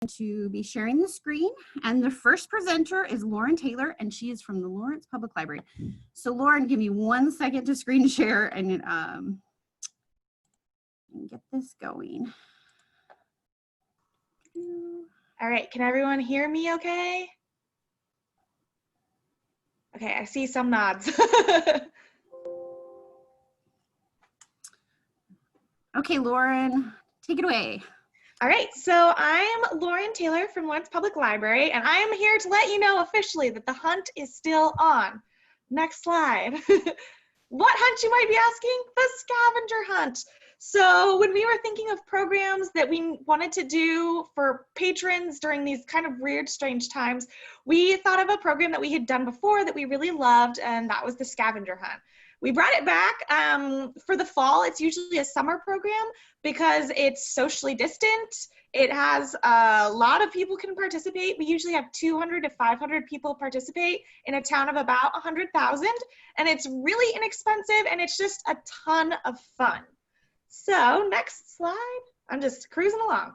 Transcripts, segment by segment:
to be sharing the screen, and the first presenter is Lauren Taylor, and she is from the Lawrence Public Library. So Lauren, give me 1 second to screen share and get this going. All right, can everyone hear me okay? Okay, I see some nods. Okay, Lauren, take it away. All right, so I'm Lauren Taylor from Lawrence Public Library, and I am here to let you know officially that the hunt is still on. Next slide. What hunt, you might be asking? The scavenger hunt. So when we were thinking of programs that we wanted to do for patrons during these kind of weird, strange times, we thought of a program that we had done before that we really loved, and that was the scavenger hunt. We brought it back for the fall. It's usually a summer program because it's socially distant. It has a lot of people can participate. We usually have 200 to 500 people participate in a town of about 100,000, and it's really inexpensive, and it's just a ton of fun. So next slide. I'm just cruising along.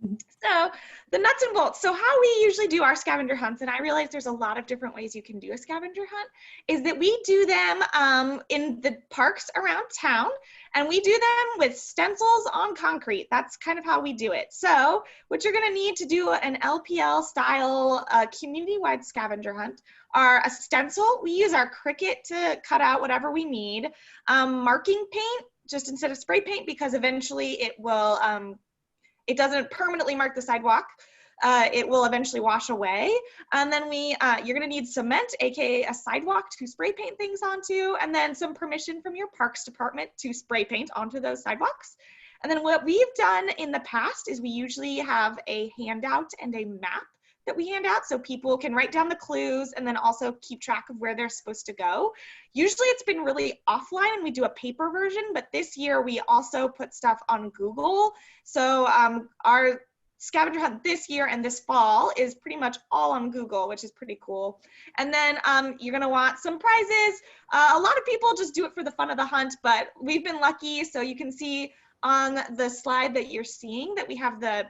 So the nuts and bolts. So how we usually do our scavenger hunts, and I realize there's a lot of different ways you can do a scavenger hunt, is that we do them in the parks around town, and we do them with stencils on concrete. That's kind of how we do it. So what you're gonna need to do an LPL style community-wide scavenger hunt are a stencil. We use our Cricut to cut out whatever we need. Marking paint, just instead of spray paint, because eventually it will, it doesn't permanently mark the sidewalk. It will eventually wash away. And then you're gonna need cement, AKA a sidewalk, to spray paint things onto, and then some permission from your parks department to spray paint onto those sidewalks. And then what we've done in the past is we usually have a handout and a map that we hand out so people can write down the clues and then also keep track of where they're supposed to go. Usually it's been really offline and we do a paper version, but this year we also put stuff on Google. So our scavenger hunt this year and this fall is pretty much all on Google, which is pretty cool. And then you're gonna want some prizes. A lot of people just do it for the fun of the hunt, but we've been lucky. So you can see on the slide that you're seeing that we have the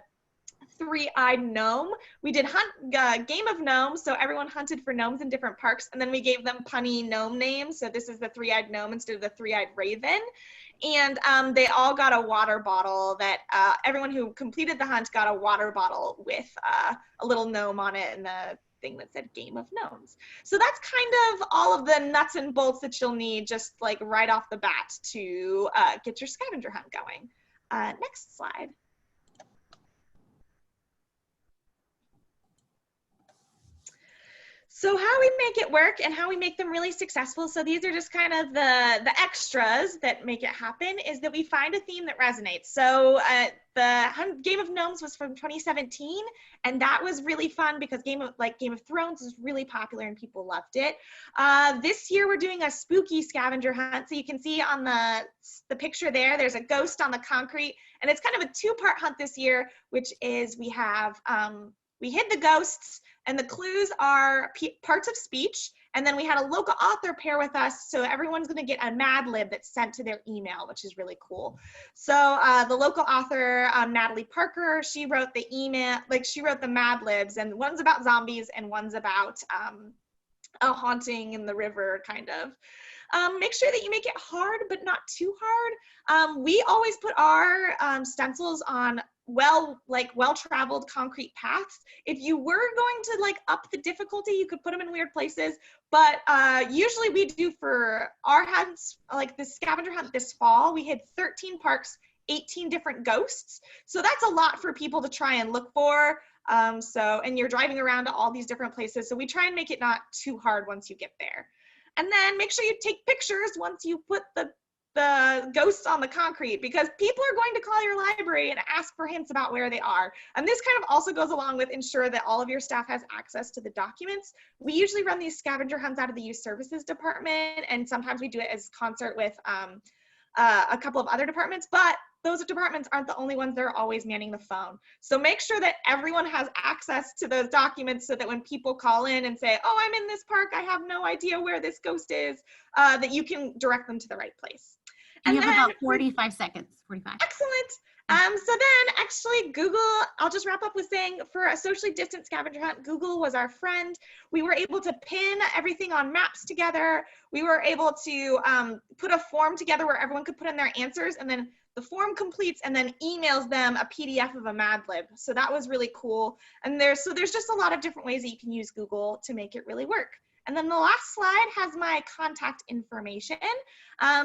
three-eyed gnome. We did game of gnomes, so everyone hunted for gnomes in different parks, and then we gave them punny gnome names. So this is the three-eyed gnome instead of the three-eyed raven. And they all got a water bottle that everyone who completed the hunt got a water bottle with a little gnome on it and the thing that said game of gnomes. So that's kind of all of the nuts and bolts that you'll need just like right off the bat to get your scavenger hunt going. Next slide. So how we make it work and how we make them really successful, so these are just kind of the extras that make it happen, is that we find a theme that resonates. So the Game of Gnomes was from 2017, and that was really fun because Game of Thrones was really popular and people loved it. This year we're doing a spooky scavenger hunt. So you can see on the picture there's a ghost on the concrete, and it's kind of a two-part hunt this year, which is we have we hid the ghosts, and the clues are parts of speech, and then we had a local author pair with us, so everyone's gonna get a Mad Lib that's sent to their email, which is really cool. So the local author, Natalie Parker, she wrote the email, she wrote the Mad Libs, and one's about zombies and one's about a haunting in the river, kind of. Make sure that you make it hard, but not too hard. We always put our stencils on well-traveled concrete paths. If you were going to up the difficulty, you could put them in weird places, but usually we do for our hunts, like the scavenger hunt this fall, we hit 13 parks, 18 different ghosts. So that's a lot for people to try and look for. And you're driving around to all these different places. So we try and make it not too hard once you get there. And then make sure you take pictures once you put the ghosts on the concrete, because people are going to call your library and ask for hints about where they are. And this kind of also goes along with ensure that all of your staff has access to the documents. We usually run these scavenger hunts out of the youth services department, and sometimes we do it as concert with a couple of other departments, but those departments aren't the only ones that are always manning the phone. So make sure that everyone has access to those documents so that when people call in and say, oh, I'm in this park, I have no idea where this ghost is, that you can direct them to the right place. And you have about 45 seconds, 45. Excellent. So then actually Google, I'll just wrap up with saying for a socially distant scavenger hunt, Google was our friend. We were able to pin everything on maps together. We were able to put a form together where everyone could put in their answers, and then the form completes and then emails them a PDF of a Mad Lib. So that was really cool. And there's just a lot of different ways that you can use Google to make it really work. And then the last slide has my contact information.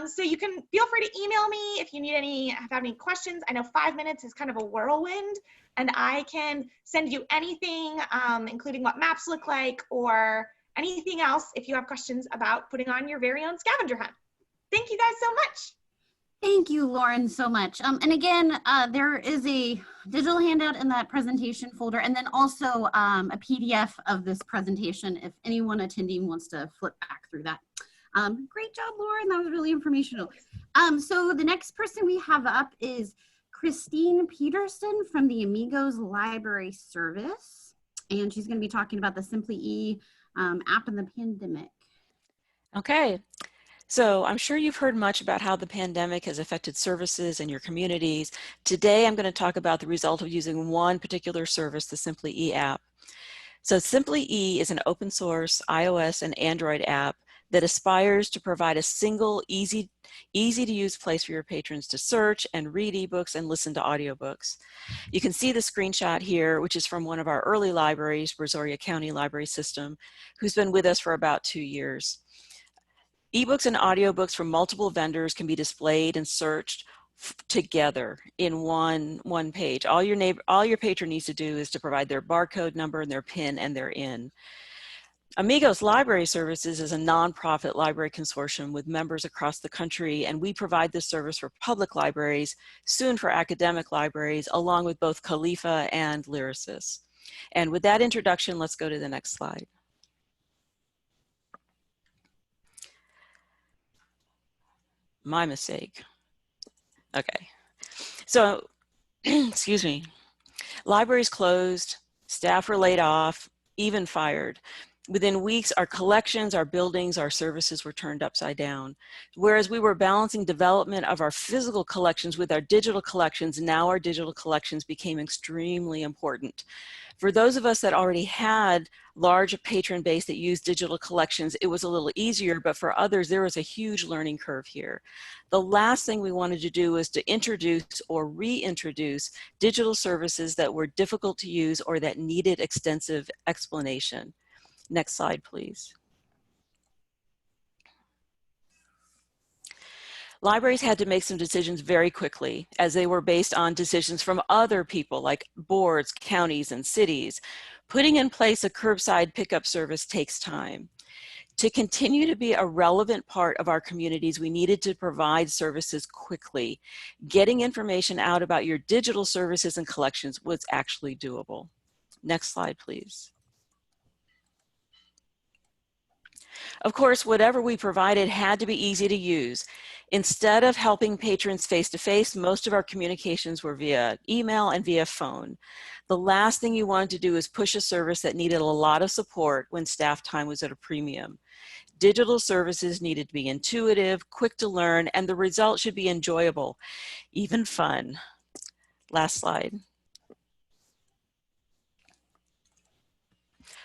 So you can feel free to email me if you need have any questions. I know 5 minutes is kind of a whirlwind, and I can send you anything, including what maps look like or anything else if you have questions about putting on your very own scavenger hunt. Thank you guys so much. Thank you, Lauren, so much. And again, there is a digital handout in that presentation folder, and then also a PDF of this presentation if anyone attending wants to flip back through that. Great job, Lauren. That was really informational. So the next person we have up is Christine Peterson from the Amigos Library Service, and she's going to be talking about the Simply E app in the pandemic. Okay. So I'm sure you've heard much about how the pandemic has affected services in your communities. Today, I'm going to talk about the result of using one particular service, the Simply E app. So Simply E is an open source iOS and Android app that aspires to provide a single, easy to use place for your patrons to search and read ebooks and listen to audiobooks. You can see the screenshot here, which is from one of our early libraries, Brazoria County Library System, who's been with us for about 2 years. Ebooks and audiobooks from multiple vendors can be displayed and searched together in one page. All your patron needs to do is to provide their barcode number and their PIN, and they're in. Amigos Library Services is a nonprofit library consortium with members across the country, and we provide this service for public libraries, soon for academic libraries, along with both Khalifa and Lyrasis. And with that introduction, let's go to the next slide. My mistake. Okay, so, excuse me. Libraries closed, staff were laid off, even fired. Within weeks, our collections, our buildings, our services were turned upside down. Whereas we were balancing development of our physical collections with our digital collections, now our digital collections became extremely important. For those of us that already had large patron base that used digital collections, it was a little easier, but for others, there was a huge learning curve here. The last thing we wanted to do was to introduce or reintroduce digital services that were difficult to use or that needed extensive explanation. Next slide, please. Libraries had to make some decisions very quickly, as they were based on decisions from other people like boards, counties, and cities. Putting in place a curbside pickup service takes time. To continue to be a relevant part of our communities, we needed to provide services quickly. Getting information out about your digital services and collections was actually doable. Next slide, please. Of course, whatever we provided had to be easy to use. Instead of helping patrons face-to-face, most of our communications were via email and via phone. The last thing you wanted to do is push a service that needed a lot of support when staff time was at a premium. Digital services needed to be intuitive, quick to learn, and the result should be enjoyable, even fun. Last slide.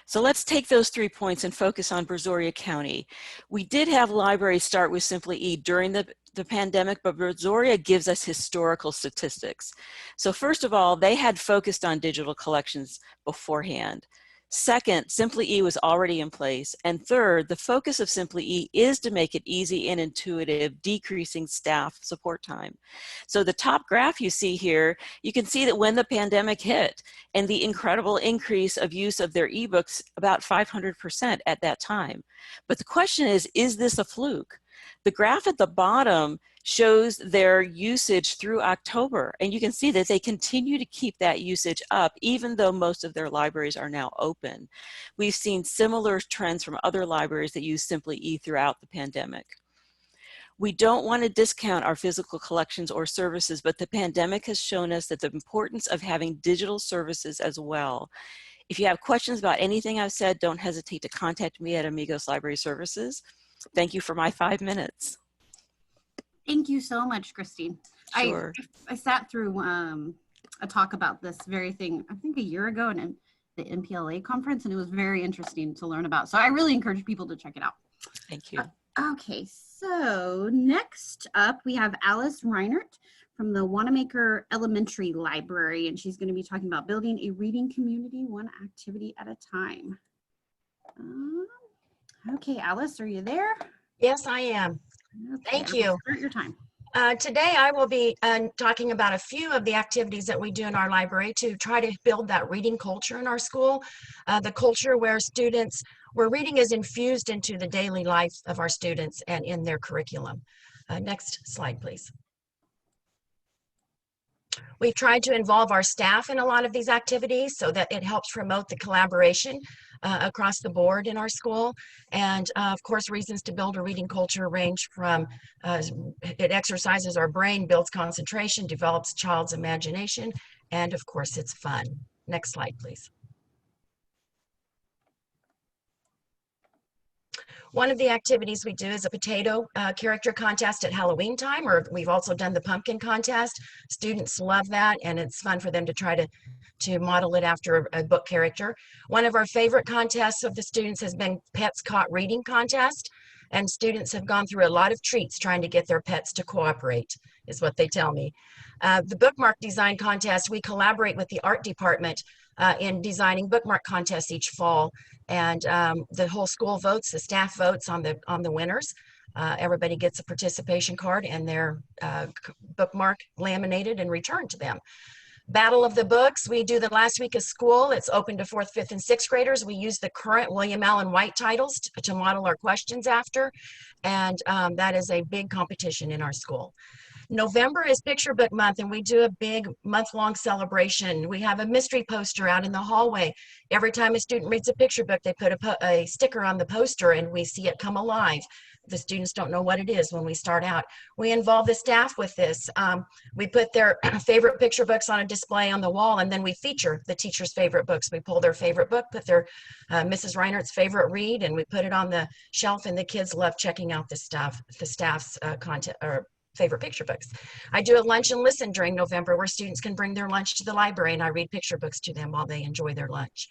So let's take those 3 points and focus on Brazoria County. We did have libraries start with Simply E during the pandemic, but Brazoria gives us historical statistics. So first of all, they had focused on digital collections beforehand. Second, Simply E was already in place. And third, the focus of Simply E is to make it easy and intuitive, decreasing staff support time. So the top graph you see here, you can see that when the pandemic hit and the incredible increase of use of their ebooks, about 500% at that time. But the question is this a fluke? The graph at the bottom shows their usage through October, and you can see that they continue to keep that usage up even though most of their libraries are now open. We've seen similar trends from other libraries that use Simply E throughout the pandemic. We don't want to discount our physical collections or services, but the pandemic has shown us that the importance of having digital services as well. If you have questions about anything I've said, don't hesitate to contact me at Amigos Library Services. Thank you for my 5 minutes. Thank you so much, Christine. Sure. I sat through a talk about this very thing, I think a year ago in the MPLA conference, and it was very interesting to learn about. So I really encourage people to check it out. Thank you. Okay, so next up we have Alice Reinert from the Wanamaker Elementary Library, and she's going to be talking about building a reading community one activity at a time. Okay, Alice, are you there? Yes, I am. Okay, Thank you. Start your time. Today I will be talking about a few of the activities that we do in our library to try to build that reading culture in our school, the culture where reading is infused into the daily life of our students and in their curriculum. Next slide, please. We've tried to involve our staff in a lot of these activities so that it helps promote the collaboration across the board in our school. And of course, reasons to build a reading culture range from it exercises our brain, builds concentration, develops child's imagination, and of course, it's fun. Next slide, please. One of the activities we do is a potato character contest at Halloween time, or we've also done the pumpkin contest. Students love that, and it's fun for them to try to model it after a book character. One of our favorite contests of the students has been Pets Caught Reading Contest, and students have gone through a lot of treats trying to get their pets to cooperate, is what they tell me. The bookmark design contest, we collaborate with the art department in designing bookmark contests each fall, and the whole school votes, the staff votes on the winners. Everybody gets a participation card and their bookmark laminated and returned to them. Battle of the Books, we do the last week of school. It's open to 4th, 5th, and 6th graders. We use the current William Allen White titles to model our questions after, and that is a big competition in our school. November is Picture Book Month, and we do a big month-long celebration. We have a mystery poster out in the hallway. Every time a student reads a picture book, they put a sticker on the poster, and we see it come alive. The students don't know what it is when we start out. We involve the staff with this. We put their favorite picture books on a display on the wall, and then we feature the teacher's favorite books. We pull their favorite book, put their Mrs. Reinert's favorite read, and we put it on the shelf, and the kids love checking out the staff's content or favorite picture books. I do a lunch and listen during November where students can bring their lunch to the library, and I read picture books to them while they enjoy their lunch.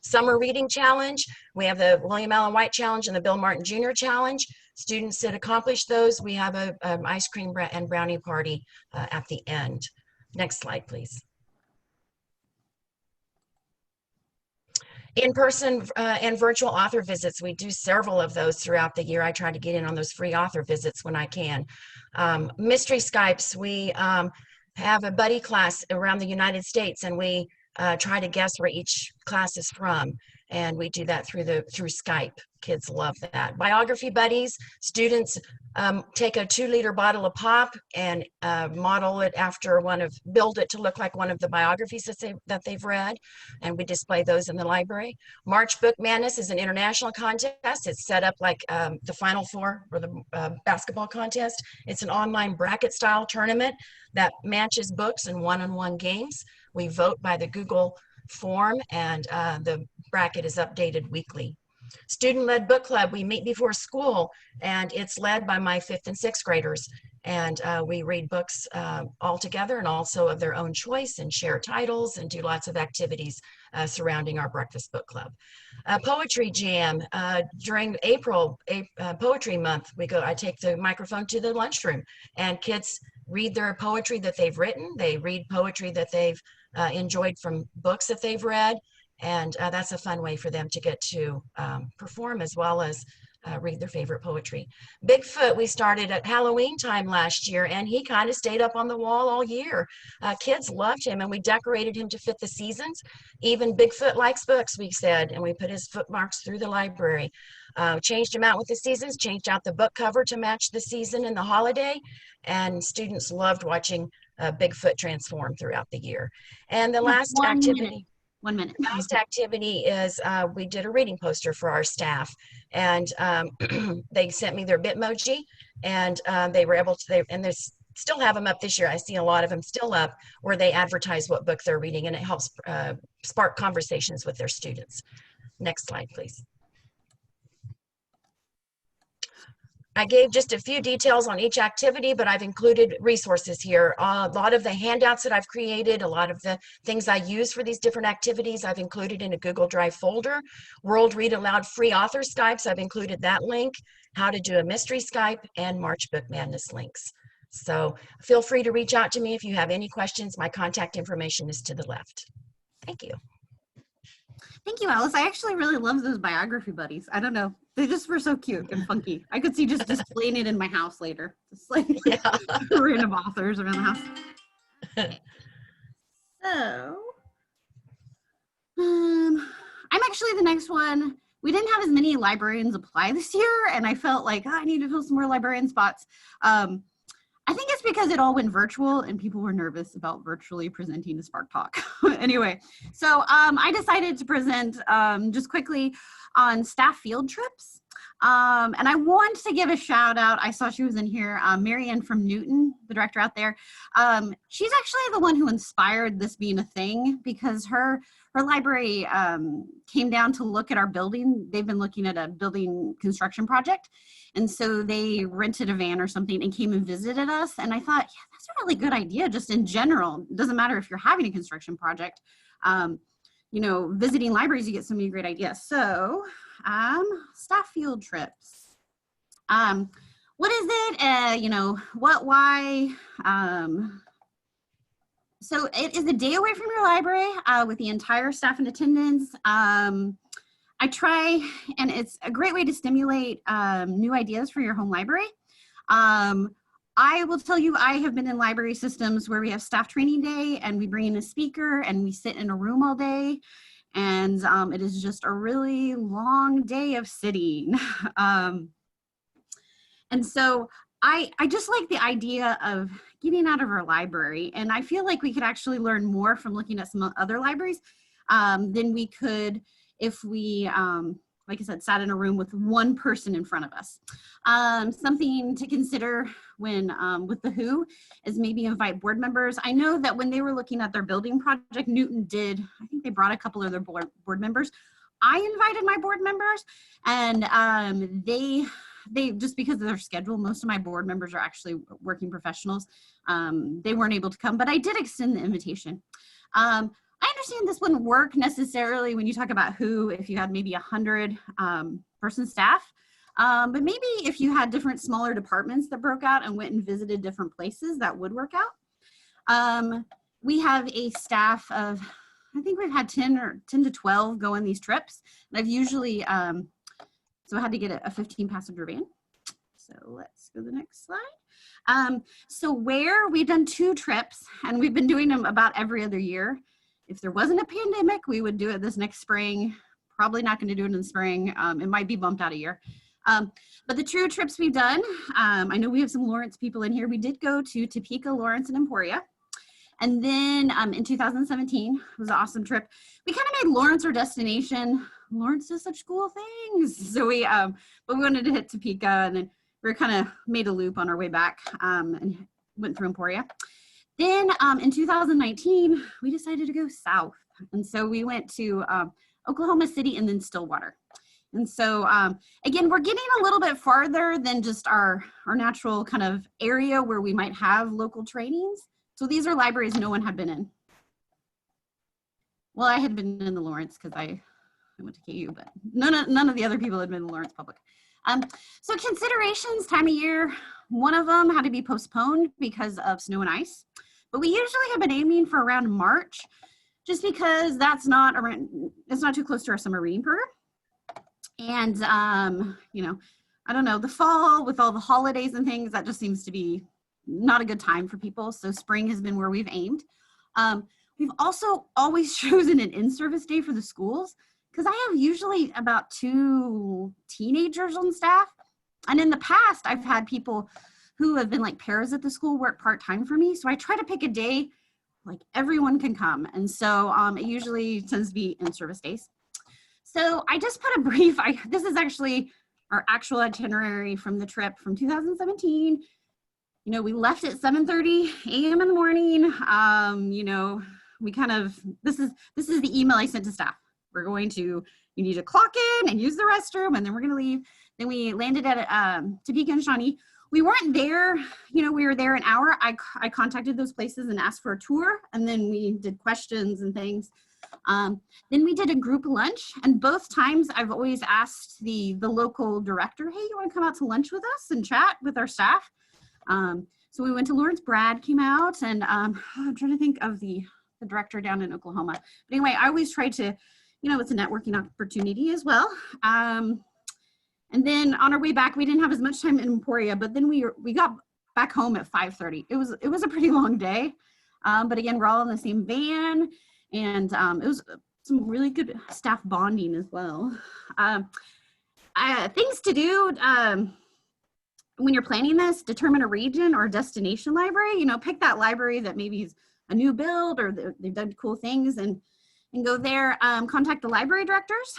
Summer Reading Challenge, we have the William Allen White Challenge and the Bill Martin Jr. Challenge. Students that accomplish those, we have an ice cream and brownie party at the end. Next slide, please. In-person and virtual author visits, we do several of those throughout the year. I try to get in on those free author visits when I can. Mystery Skypes, we have a buddy class around the United States, and we try to guess where each class is from, and we do that through Skype. Kids love that. Biography buddies, students take a 2-liter bottle of pop and model it after build it to look like one of the biographies that they've read, and we display those in the library. March Book Madness is an international contest. It's set up like the Final Four or the basketball contest. It's an online bracket style tournament that matches books in one-on-one games. We vote by the Google form, and the bracket is updated weekly. Student-led book club, we meet before school, and it's led by my 5th and 6th graders. And we read books all together and also of their own choice, and share titles and do lots of activities surrounding our breakfast book club. Poetry jam, during April, Poetry Month, I take the microphone to the lunchroom, and kids read their poetry that they've written. They read poetry that they've enjoyed from books that they've read. And that's a fun way for them to get to perform as well as read their favorite poetry. Bigfoot, we started at Halloween time last year, and he kind of stayed up on the wall all year. Kids loved him, and we decorated him to fit the seasons. Even Bigfoot likes books, we said, and we put his footmarks through the library. Changed him out with the seasons, changed out the book cover to match the season and the holiday, and students loved watching Bigfoot transform throughout the year. And the last activity. 1 minute. Last activity is we did a reading poster for our staff, and they sent me their Bitmoji, and they were able to, and they still have them up this year. I see a lot of them still up where they advertise what book they're reading, and it helps spark conversations with their students. Next slide, please. I gave just a few details on each activity, but I've included resources here. A lot of the handouts that I've created, a lot of the things I use for these different activities, I've included in a Google Drive folder. World Read Aloud free author Skypes, I've included that link, how to do a mystery Skype, and March Book Madness links. So feel free to reach out to me if you have any questions. My contact information is to the left. Thank you. Thank you, Alice. I actually really love those biography buddies. I don't know. They just were so cute and funky. I could see just displaying it in my house later. Just like random authors around the house. Okay. So, I'm actually the next one. We didn't have as many librarians apply this year, and I felt like, oh, I need to fill some more librarian spots. I think it's because it all went virtual and people were nervous about virtually presenting a Spark Talk. Anyway, so I decided to present just quickly on staff field trips. And I want to give a shout out. I saw she was in here, Marianne from Newton, the director out there. She's actually the one who inspired this being a thing, because her library came down to look at our building. They've been looking at a building construction project. And so they rented a van or something and came and visited us. And I thought, yeah, that's a really good idea, just in general. It doesn't matter if you're having a construction project. You know, visiting libraries, you get so many great ideas. So, staff field trips. What is it? You know, what, why? So it is a day away from your library with the entire staff in attendance. I try, and it's a great way to stimulate new ideas for your home library. I will tell you, I have been in library systems where we have staff training day and we bring in a speaker and we sit in a room all day. And it is just a really long day of sitting. And so I just like the idea of getting out of our library. And I feel like we could actually learn more from looking at some other libraries than we could if we, like I said, sat in a room with one person in front of us. Something to consider when with the WHO is maybe invite board members. I know that when they were looking at their building project, Newton did, I think they brought a couple of their board members. I invited my board members, and they just because of their schedule, most of my board members are actually working professionals. They weren't able to come, but I did extend the invitation. I understand this wouldn't work necessarily when you talk about who, if you had maybe 100 person staff, but maybe if you had different smaller departments that broke out and went and visited different places, that would work out. We have a staff of, I think we've had 10 to 12 go on these trips. And I've usually, so I had to get a 15 passenger van. So let's go to the next slide. So where we've done 2 trips, and we've been doing them about every other year. If there wasn't a pandemic, we would do it this next spring. Probably not going to do it in the spring. It might be bumped out a year. But the true trips we've done, I know we have some Lawrence people in here. We did go to Topeka, Lawrence, and Emporia. And then in 2017, it was an awesome trip. We kind of made Lawrence our destination. Lawrence does such cool things. So but we wanted to hit Topeka, and then we kind of made a loop on our way back and went through Emporia. Then in 2019, we decided to go south. And so we went to Oklahoma City and then Stillwater. And so again, we're getting a little bit farther than just our natural kind of area where we might have local trainings. So these are libraries no one had been in. Well, I had been in the Lawrence because I went to KU, but none of the other people had been in Lawrence Public. So considerations, time of year, one of them had to be postponed because of snow and ice. But we usually have been aiming for around March, just because that's not around, it's not too close to our summer reading program. And, you know, I don't know, the fall with all the holidays and things, that just seems to be not a good time for people. So spring has been where we've aimed. We've also always chosen an in-service day for the schools, because I have usually about 2 teenagers on staff. And in the past, I've had people who have been like pairs at the school work part-time for me. So I try to pick a day like everyone can come. And so it usually tends to be in-service days. So I just put a brief, this is actually our actual itinerary from the trip from 2017. You know, we left at 7:30 a.m. in the morning. You know, we kind of, this is the email I sent to staff. We're going to, you need to clock in and use the restroom, and then we're going to leave. Then we landed at Topeka and Shawnee. We weren't there, you know, we were there an hour. I contacted those places and asked for a tour, and then we did questions and things. Then we did a group lunch, and both times I've always asked the local director, hey, you want to come out to lunch with us and chat with our staff? So we went to Lawrence. Brad came out, and I'm trying to think of the director down in Oklahoma. But anyway, I always try to, you know, it's a networking opportunity as well. And then on our way back, we didn't have as much time in Emporia, but then we got back home at 5:30. It was a pretty long day. But again, we're all in the same van, and it was some really good staff bonding as well. Things to do when you're planning this: determine a region or destination library. You know, pick that library that maybe is a new build or they've done cool things, and go there. Contact the library directors,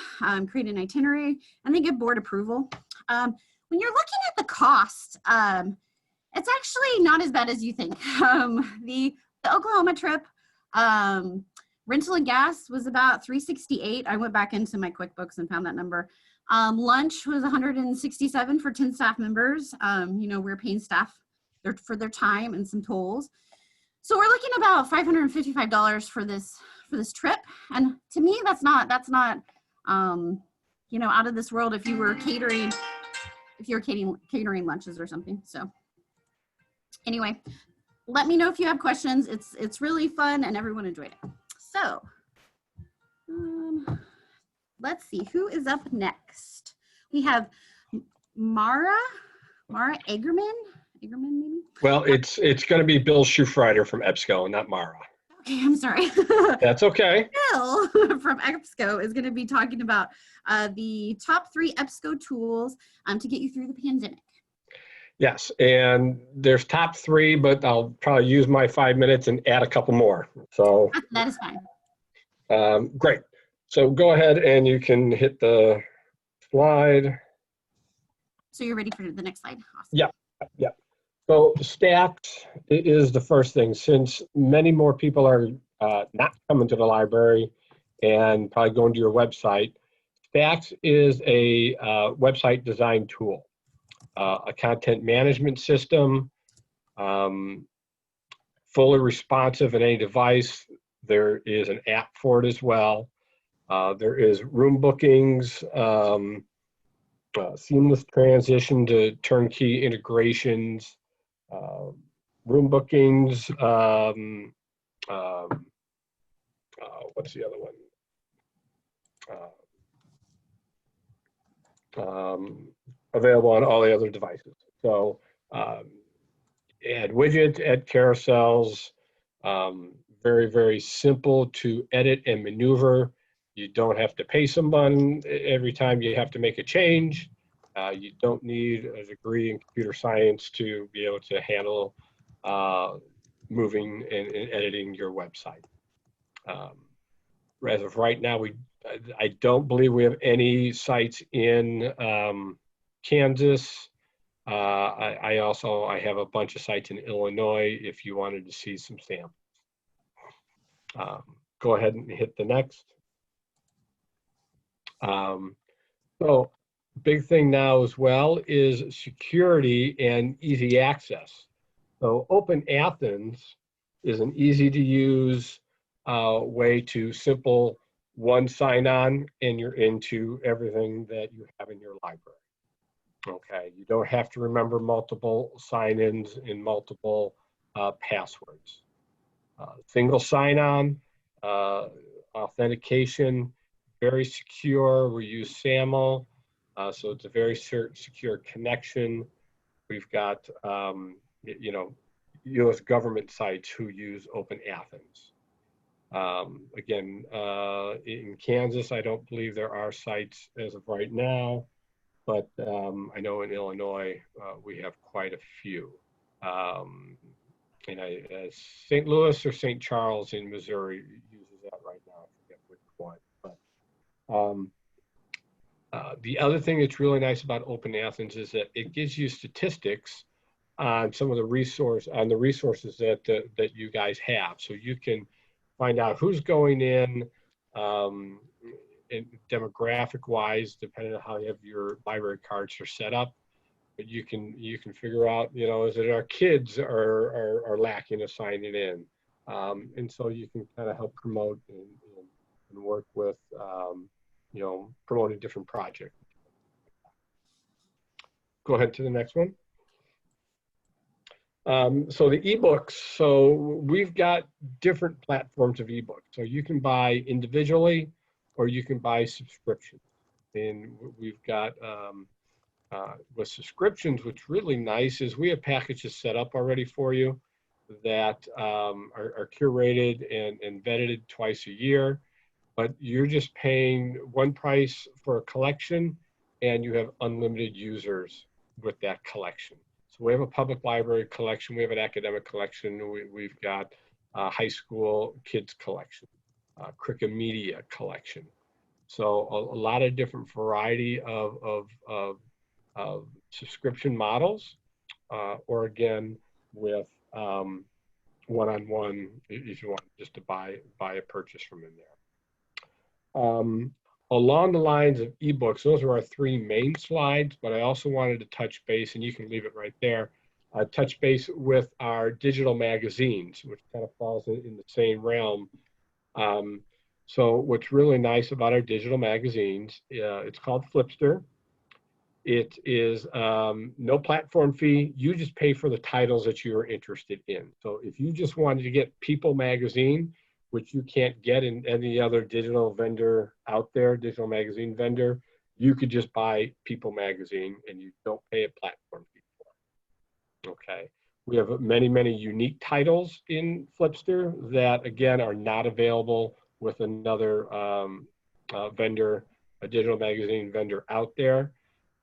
create an itinerary, and then get board approval. When you're looking at the cost, it's actually not as bad as you think. The Oklahoma trip, rental and gas was about $368. I went back into my QuickBooks and found that number. Lunch was $167 for 10 staff members. You know, we're paying staff for their time and some tolls. So we're looking about $555 for this trip. And to me, that's not, you know, out of this world if you were catering lunches or something. So anyway, let me know if you have questions. It's really fun and everyone enjoyed it. So let's see who is up next. We have Mara Egerman maybe? Well, it's going to be Bill Schufrider from EBSCO, not Mara. Okay, I'm sorry. That's okay. Bill from EBSCO is going to be talking about the top 3 EBSCO tools to get you through the pandemic. Yes, and there's top 3, but I'll probably use my 5 minutes and add a couple more. So that is fine. Great. So go ahead and you can hit the slide. So you're ready for the next slide? Awesome. Yeah. So stacks is the first thing. Since many more people are not coming to the library and probably going to your website, stacks is a website design tool, a content management system, fully responsive in any device. There is an app for it as well. There is room bookings, seamless transition to turnkey integrations, room bookings, what's the other one? Available on all the other devices. So add widgets, add carousels, very, very simple to edit and maneuver. You don't have to pay someone every time you have to make a change. You don't need a degree in computer science to be able to handle moving and editing your website. As of right now, I don't believe we have any sites in Kansas. I have a bunch of sites in Illinois if you wanted to see some samples. Go ahead and hit the next. So big thing now as well is security and easy access. So Open Athens is an easy to use way to simple one sign-on and you're into everything that you have in your library. Okay, you don't have to remember multiple sign-ins and multiple passwords. Single sign-on, authentication, very secure. We use SAML, so it's a very secure connection. We've got, you know, U.S. government sites who use Open Athens. Again, in Kansas, I don't believe there are sites as of right now, but I know in Illinois, we have quite a few. And St. Louis or St. Charles in Missouri uses that right now. I forget which one. But the other thing that's really nice about Open Athens is that it gives you statistics on some of the resources that you guys have. So you can find out who's going in and and demographic wise, depending on how you have your library cards are set up. But you can figure out, you know, is it our kids are lacking a signing in, and so you can kind of help promote and work with, you know, promoting different projects. Go ahead to the next one. So the ebooks, so we've got different platforms of ebooks. So you can buy individually or you can buy subscriptions. And we've got, with subscriptions, what's really nice is we have packages set up already for you that are curated and vetted twice a year, but you're just paying one price for a collection and you have unlimited users with that collection. So we have a public library collection, we have an academic collection, we've got a high school kids collection, cricket media collection. So a lot of different variety of subscription models, or again, with one-on-one if you want just to buy a purchase from in there. Along the lines of ebooks, those are our three main slides, but I also wanted to touch base, and you can leave it right there, touch base with our digital magazines, which kind of falls in the same realm. So what's really nice about our digital magazines, it's called Flipster. It is no platform fee. You just pay for the titles that you're interested in. So if you just wanted to get People magazine, which you can't get in any other digital vendor out there, digital magazine vendor, you could just buy People magazine and you don't pay a platform fee for it. Okay. We have many, many unique titles in Flipster that, again, are not available with another vendor, a digital magazine vendor out there.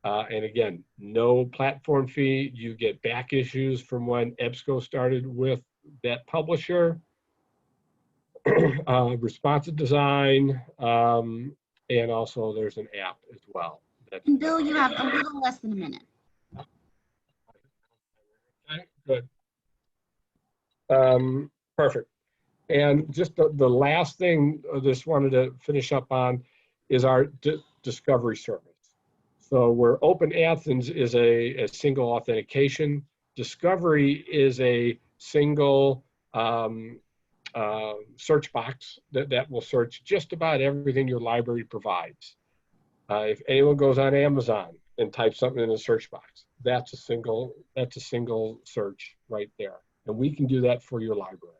And again, no platform fee. You get back issues from when EBSCO started with that publisher. Responsive design, and also there's an app as well. And Bill, you have a little less than a minute. Okay, good. Perfect. And just the last thing I just wanted to finish up on is our discovery service. So where Open Athens is a single authentication, Discovery is a single search box that will search just about everything your library provides. If anyone goes on Amazon and types something in the search box, that's a single search right there. And we can do that for your library.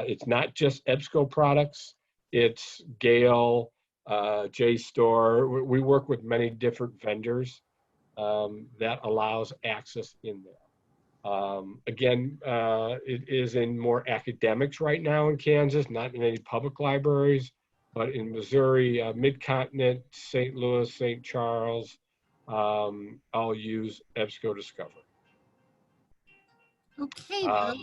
It's not just EBSCO products, it's Gale, JSTOR. We work with many different vendors that allows access in there. Again, it is in more academics right now in Kansas, not in any public libraries, but in Missouri, Mid-Continent, St. Louis, St. Charles, all use EBSCO Discovery. Okay, Bill,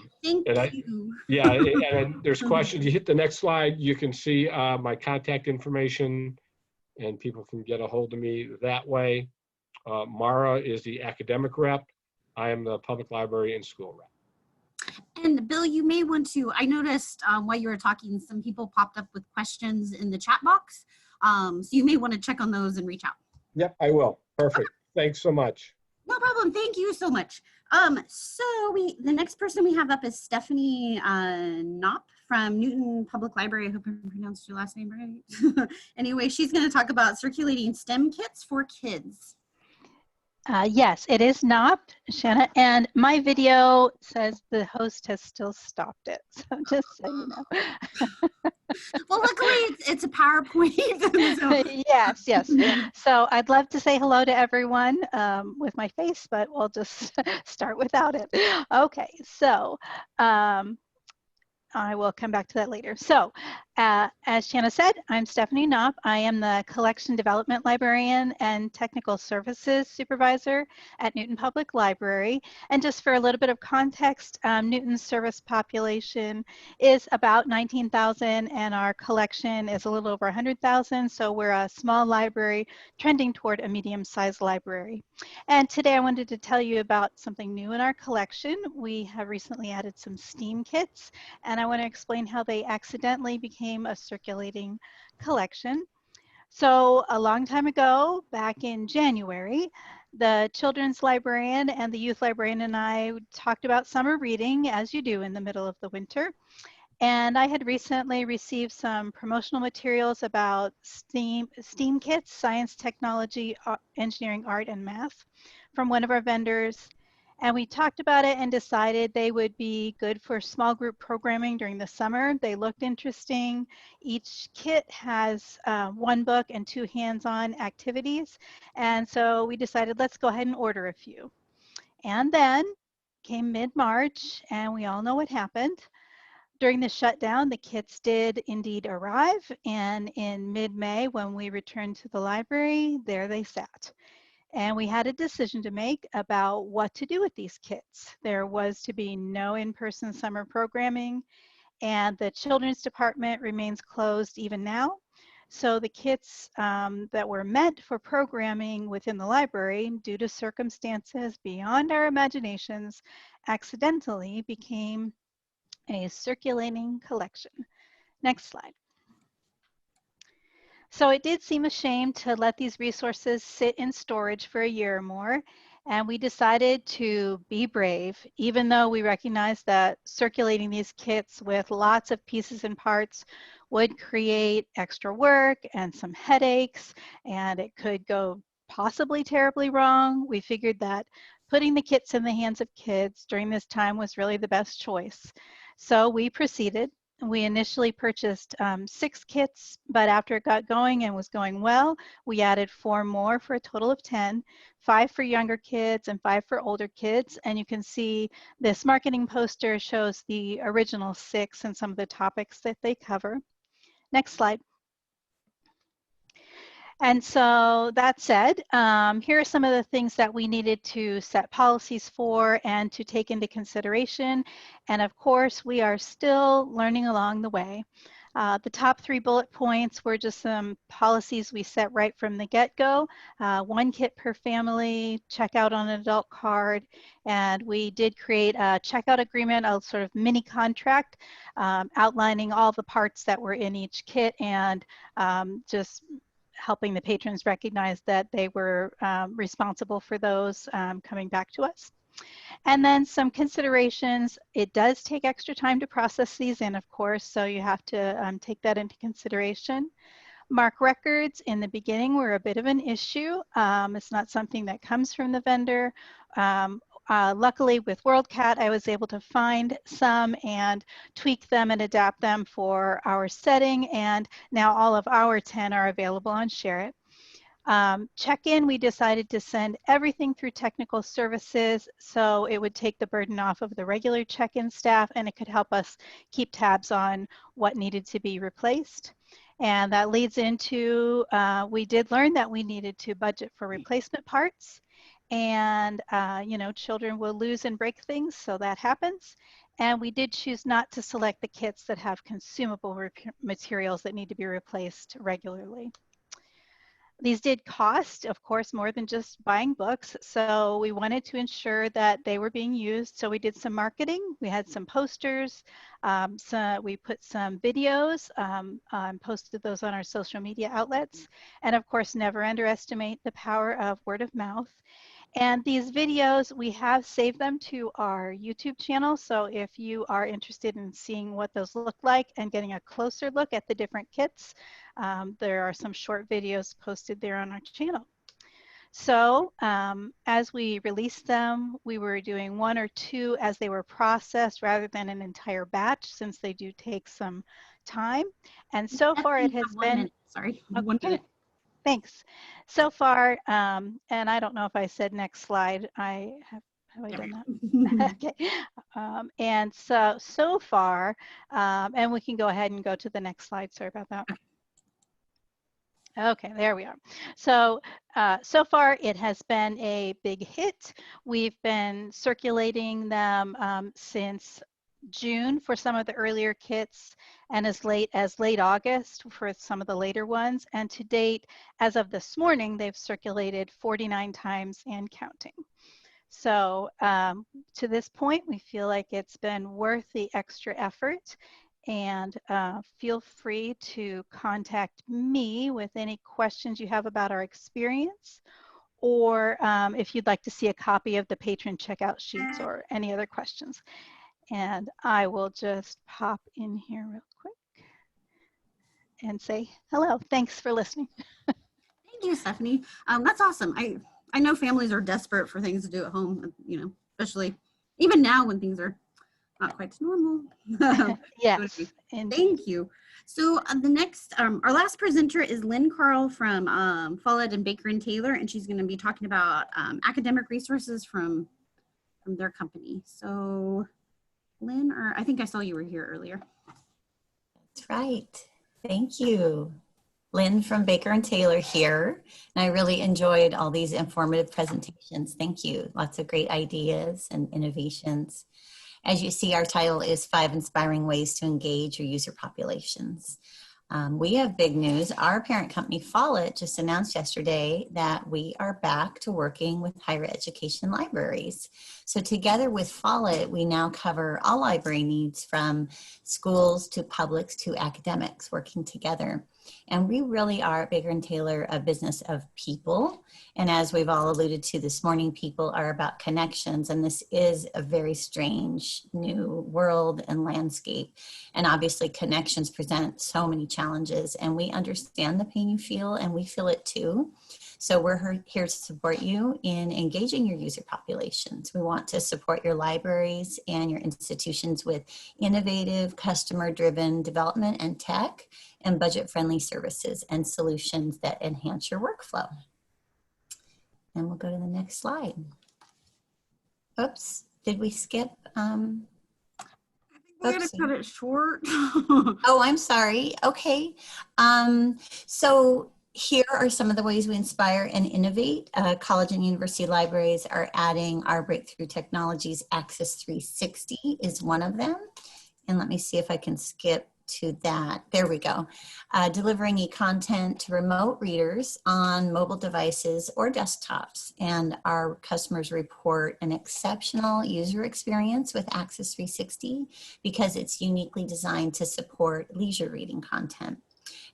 thank you. Yeah, and there's questions. You hit the next slide, you can see my contact information, and people can get a hold of me that way. Mara is the academic rep. I am the public library and school rep. And Bill, you may want to, I noticed while you were talking, some people popped up with questions in the chat box. So you may want to check on those and reach out. Yep, I will. Perfect. Thanks so much. No problem. Thank you so much. So the next person we have up is Stephanie Knopp from Newton Public Library. I hope I pronounced your last name right. Anyway, she's going to talk about circulating STEM kits for kids. Yes, it is not, Shanna, and my video says the host has still stopped it, so just so you know. Well, luckily it's a PowerPoint. So. Yes. So I'd love to say hello to everyone with my face, but we'll just start without it. Okay, so I will come back to that later. So as Shanna said, I'm Stephanie Knopp. I am the Collection Development Librarian and Technical Services Supervisor at Newton Public Library. And just for a little bit of context, Newton's service population is about 19,000 and our collection is a little over 100,000. So we're a small library trending toward a medium-sized library. And today I wanted to tell you about something new in our collection. We have recently added some STEAM kits, and I want to explain how they accidentally became a circulating collection. So a long time ago, back in January, the children's librarian and the youth librarian and I talked about summer reading, as you do in the middle of the winter. And I had recently received some promotional materials about STEAM kits, science, technology, engineering, art, and math from one of our vendors. And we talked about it and decided they would be good for small group programming during the summer. They looked interesting. Each kit has one book and 2 hands-on activities. And so we decided, let's go ahead and order a few. And then came mid-March, and we all know what happened. During the shutdown, the kits did indeed arrive, and in mid-May, when we returned to the library, there they sat. And we had a decision to make about what to do with these kits. There was to be no in-person summer programming, and the children's department remains closed even now. So the kits that were meant for programming within the library, due to circumstances beyond our imaginations, accidentally became a circulating collection. Next slide. So it did seem a shame to let these resources sit in storage for a year or more, and we decided to be brave, even though we recognized that circulating these kits with lots of pieces and parts would create extra work and some headaches, and it could go possibly terribly wrong. We figured that putting the kits in the hands of kids during this time was really the best choice. So we proceeded. We initially purchased 6 kits, but after it got going and was going well, we added 4 more for a total of 10, 5 for younger kids and 5 for older kids. And you can see this marketing poster shows the original 6 and some of the topics that they cover. Next slide. And so that said, here are some of the things that we needed to set policies for and to take into consideration. And of course, we are still learning along the way. The top 3 bullet points were just some policies we set right from the get-go. 1 kit per family, checkout on an adult card, and we did create a checkout agreement, a sort of mini contract outlining all the parts that were in each kit and just helping the patrons recognize that they were responsible for those coming back to us. And then some considerations. It does take extra time to process these in, of course, so you have to take that into consideration. MARC records in the beginning were a bit of an issue. It's not something that comes from the vendor. Luckily with WorldCat, I was able to find some and tweak them and adapt them for our setting, and now all of our 10 are available on ShareIt. Check-in, we decided to send everything through technical services, so it would take the burden off of the regular check-in staff, and it could help us keep tabs on what needed to be replaced. And that leads into, we did learn that we needed to budget for replacement parts. And, you know, children will lose and break things, so that happens. And we did choose not to select the kits that have consumable materials that need to be replaced regularly. These did cost, of course, more than just buying books. So we wanted to ensure that they were being used. So we did some marketing. We had some posters. So we put some videos, posted those on our social media outlets. And of course, never underestimate the power of word of mouth. And these videos, we have saved them to our YouTube channel. So if you are interested in seeing what those look like and getting a closer look at the different kits, there are some short videos posted there on our channel. So as we released them, we were doing 1 or 2 as they were processed rather than an entire batch, since they do take some time. And so far it has been, minute. Sorry, okay. 1 minute. Thanks. So far, and I don't know if I said next slide. Have I done that? Okay. And so far, and we can go ahead and go to the next slide. Sorry about that. Okay, there we are. So, so far it has been a big hit. We've been circulating them since June for some of the earlier kits, and as late as late August for some of the later ones. And to date, as of this morning, they've circulated 49 times and counting. So to this point, we feel like it's been worth the extra effort. And feel free to contact me with any questions you have about our experience, or if you'd like to see a copy of the patron checkout sheets or any other questions. And I will just pop in here real quick and say hello. Thanks for listening. Thank you, Stephanie. That's awesome. I know families are desperate for things to do at home, you know, especially even now when things are not quite normal. Yes, indeed. Thank you. So the next, our last presenter is Lynn Carl from Follett and Baker and Taylor, and she's going to be talking about academic resources from their company. So Lynn, or I think I saw you were here earlier. That's right. Thank you. Lynn from Baker and Taylor here. And I really enjoyed all these informative presentations. Thank you. Lots of great ideas and innovations. As you see, our title is 5 Inspiring Ways to Engage Your User Populations. We have big news. Our parent company, Follett, just announced yesterday that we are back to working with higher education libraries. So together with Follett, we now cover all library needs from schools to publics to academics working together. And we really are at Baker and Taylor a business of people. And as we've all alluded to this morning, people are about connections. And this is a very strange new world and landscape. And obviously connections present so many challenges, and we understand the pain you feel, and we feel it too. So we're here to support you in engaging your user populations. We want to support your libraries and your institutions with innovative, customer-driven development and tech, and budget-friendly services and solutions that enhance your workflow. And we'll go to the next slide. Oops, did we skip? We're going to cut it short. Oh, I'm sorry. Okay. So here are some of the ways we inspire and innovate. College and university libraries are adding our breakthrough technologies. Access 360 is one of them. And let me see if I can skip to that. There we go. Delivering e-content to remote readers on mobile devices or desktops. And our customers report an exceptional user experience with Access 360 because it's uniquely designed to support leisure reading content.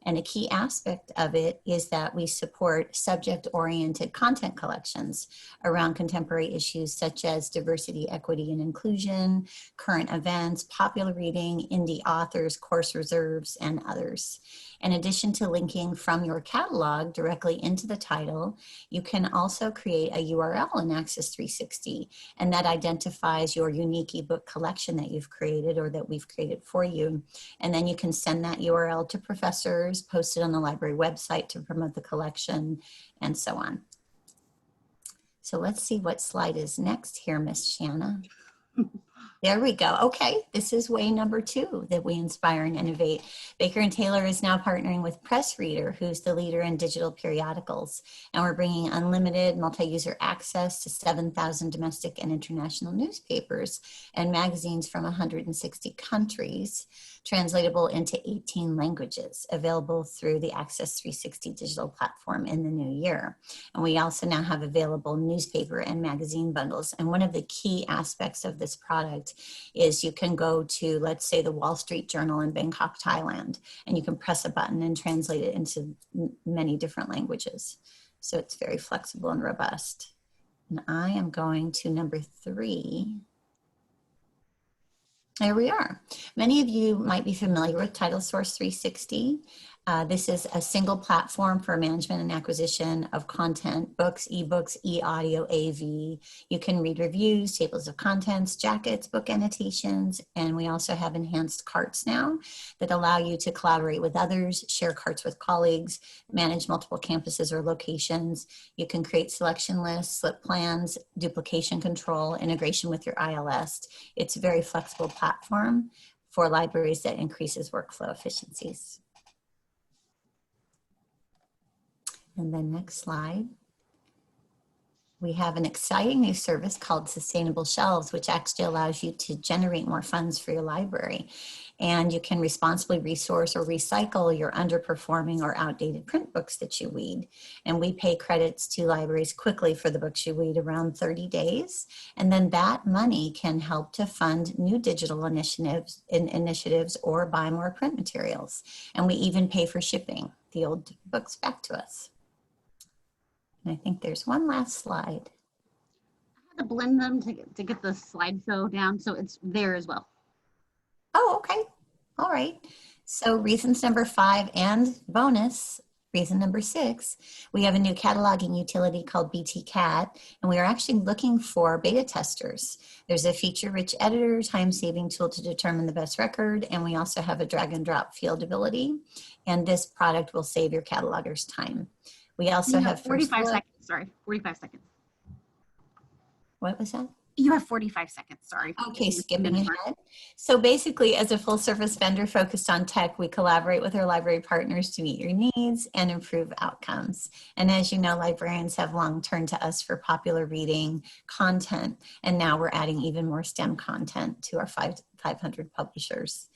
And a key aspect of it is that we support subject-oriented content collections around contemporary issues such as diversity, equity, and inclusion, current events, popular reading, indie authors, course reserves, and others. In addition to linking from your catalog directly into the title, you can also create a URL in Access 360, and that identifies your unique ebook collection that you've created or that we've created for you. And then you can send that URL to professors, post it on the library website to promote the collection, and so on. So let's see what slide is next here, Miss Shanna. There we go. Okay, this is way number 2 that we inspire and innovate. Baker and Taylor is now partnering with PressReader, who's the leader in digital periodicals. And we're bringing unlimited multi-user access to 7,000 domestic and international newspapers and magazines from 160 countries, translatable into 18 languages, available through the Access 360 digital platform in the new year. And we also now have available newspaper and magazine bundles. And one of the key aspects of this product is you can go to, let's say, the Wall Street Journal in Bangkok, Thailand, and you can press a button and translate it into many different languages. So it's very flexible and robust. And I am going to number 3. There we are. Many of you might be familiar with TitleSource 360. This is a single platform for management and acquisition of content, books, ebooks, e-audio, AV. You can read reviews, tables of contents, jackets, book annotations, and we also have enhanced carts now that allow you to collaborate with others, share carts with colleagues, manage multiple campuses or locations. You can create selection lists, slip plans, duplication control, integration with your ILS. It's a very flexible platform for libraries that increases workflow efficiencies. And then next slide. we have an exciting new service called Sustainable Shelves, which actually allows you to generate more funds for your library. And you can responsibly resource or recycle your underperforming or outdated print books that you weed. And we pay credits to libraries quickly for the books you weed, around 30 days. And then that money can help to fund new digital initiatives or buy more print materials. And we even pay for shipping the old books back to us. And I think there's one last slide. I had to blend them to get the slideshow down, so it's there as well. Oh, okay. All right. So reasons number 5 and bonus, reason number 6, we have a new cataloging utility called BTCat, and we are actually looking for beta testers. There's a feature-rich editor, time-saving tool to determine the best record, and we also have a drag and drop field ability, and this product will save your catalogers time. We also have 45 seconds, sorry, 45 seconds. What was that? You have 45 seconds, sorry. Okay, skipping ahead. So basically, as a full service vendor focused on tech, we collaborate with our library partners to meet your needs and improve outcomes. And as you know, librarians have long turned to us for popular reading content, and now we're adding even more STEM content to our 500 publishers.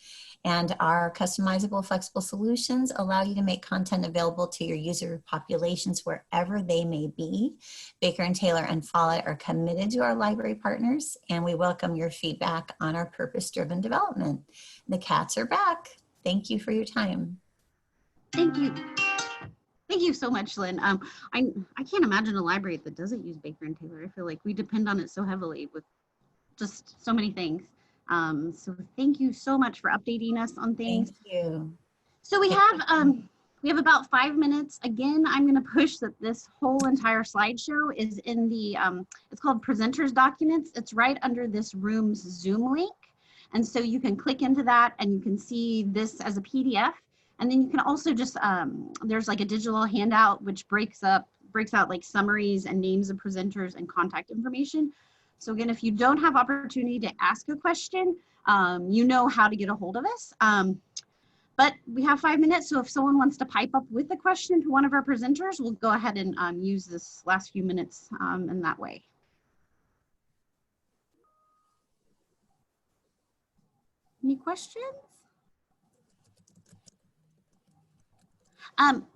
And our customizable, flexible solutions allow you to make content available to your user populations wherever they may be. Baker & Taylor and Follett are committed to our library partners, and we welcome your feedback on our purpose-driven development. The cats are back. Thank you for your time. Thank you. Thank you so much, Lynn. I can't imagine a library that doesn't use Baker & Taylor. I feel like we depend on it so heavily with just so many things. So thank you so much for updating us on things. Thank you. So we have about 5 minutes. Again, I'm going to push that this whole entire slideshow is in the, it's called Presenters Documents. It's right under this room's Zoom link. And so you can click into that and you can see this as a PDF. And then you can also just, there's like a digital handout which breaks out like summaries and names of presenters and contact information. So again, if you don't have opportunity to ask a question, you know how to get a hold of us. But we have 5 minutes, so if someone wants to pipe up with a question to one of our presenters, we'll go ahead and use this last few minutes in that way. Any questions?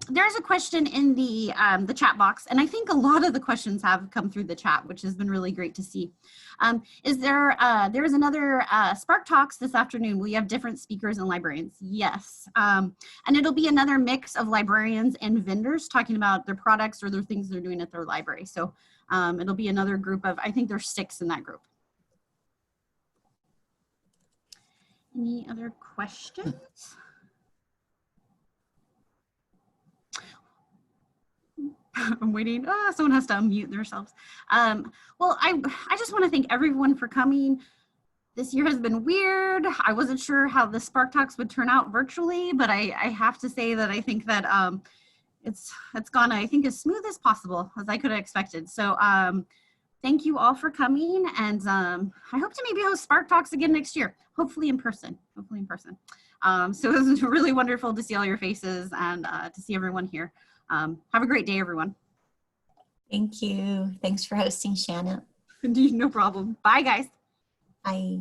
There's a question in the chat box, and I think a lot of the questions have come through the chat, which has been really great to see. There is another Spark Talks this afternoon. We have different speakers and librarians. Yes, and it'll be another mix of librarians and vendors talking about their products or their things they're doing at their library. So it'll be another group of, I think there's 6 in that group. Any other questions? I'm waiting. Oh, someone has to unmute themselves. Well, I just want to thank everyone for coming. This year has been weird. I wasn't sure how the Spark Talks would turn out virtually, but I have to say that I think that it's gone, I think, as smooth as possible, as I could have expected. So thank you all for coming, and I hope to maybe host Spark Talks again next year, hopefully in person. So it was really wonderful to see all your faces and to see everyone here. Have a great day, everyone. Thank you. Thanks for hosting, Shanna. Indeed, no problem. Bye, guys. Bye.